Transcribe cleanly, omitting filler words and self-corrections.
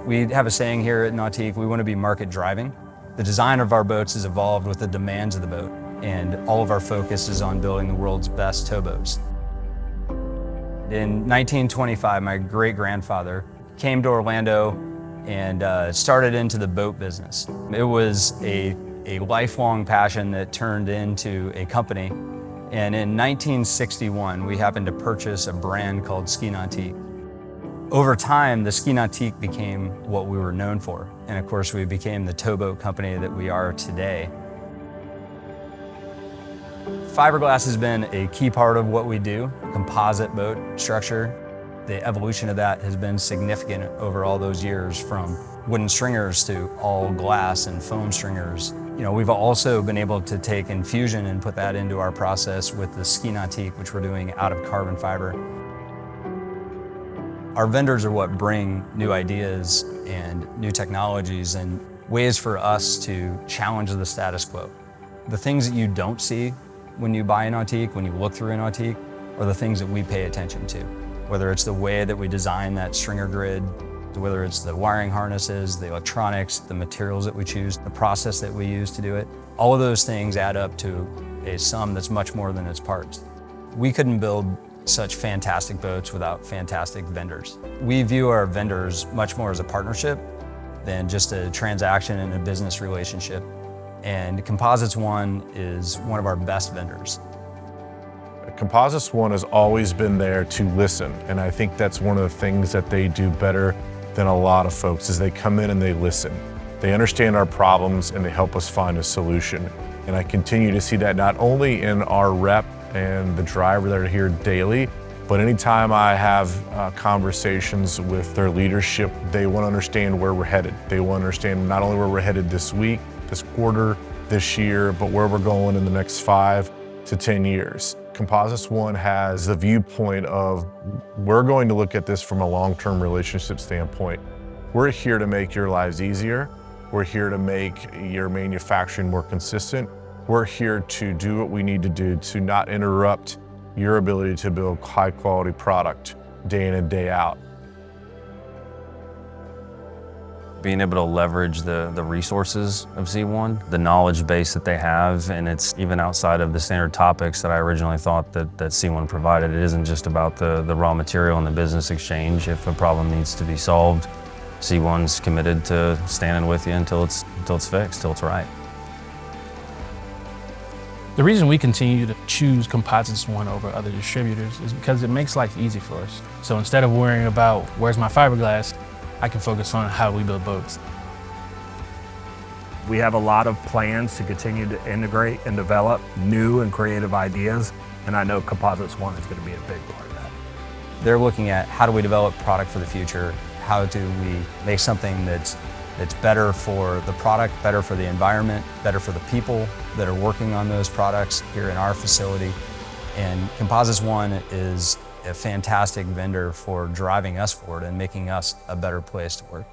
We have a saying here at Nautique, we want to be market driving. The design of our boats has evolved with the demands of the boat, and all of our focus is on building the world's best towboats. In 1925, my great-grandfather came to Orlando and started into the boat business. It was a lifelong passion that turned into a company. And in 1961, we happened to purchase a brand called Nautique. Over time, the Nautique became what we were known for. And of course, we became the towboat company that we are today. Fiberglass has been a key part of what we do, composite boat structure. The evolution of that has been significant over all those years, from wooden stringers to all glass and foam stringers. We've also been able to take infusion and put that into our process with the Nautique, which we're doing out of carbon fiber. Our vendors are what bring new ideas and new technologies and ways for us to challenge the status quo. The things that you don't see when you buy a Nautique, when you look through a Nautique, are the things that we pay attention to. Whether it's the way that we design that stringer grid, whether it's the wiring harnesses, the electronics, the materials that we choose, the process that we use to do it, all of those things add up to a sum that's much more than its parts. We couldn't build such fantastic boats without fantastic vendors. We view our vendors much more as a partnership than just a transaction and a business relationship. And Composites One is one of our best vendors. Composites One has always been there to listen, and I think that's one of the things that they do better than a lot of folks, is they come in and they listen. They understand our problems and they help us find a solution. And I continue to see that not only in our rep and the driver that are here daily, but anytime I have conversations with their leadership, they want to understand where we're headed. They want to understand not only where we're headed this week, this quarter, this year, but where we're going in the next 5 to 10 years. Composites One has the viewpoint of, we're going to look at this from a long-term relationship standpoint. We're here to make your lives easier. We're here to make your manufacturing more consistent. We're here to do what we need to do to not interrupt your ability to build high-quality product day in and day out. Being able to leverage the resources of C1, the knowledge base that they have, and it's even outside of the standard topics that I originally thought that C1 provided. It isn't just about the raw material and the business exchange. If a problem needs to be solved, C1's committed to standing with you until it's fixed, till it's right. The reason we continue to choose Composites One over other distributors is because it makes life easy for us. So instead of worrying about where's my fiberglass, I can focus on how we build boats. We have a lot of plans to continue to integrate and develop new and creative ideas, and I know Composites One is going to be a big part of that. They're looking at, how do we develop product for the future? How do we make something that's better for the product, better for the environment, better for the people that are working on those products here in our facility? And Composites One is a fantastic vendor for driving us forward and making us a better place to work.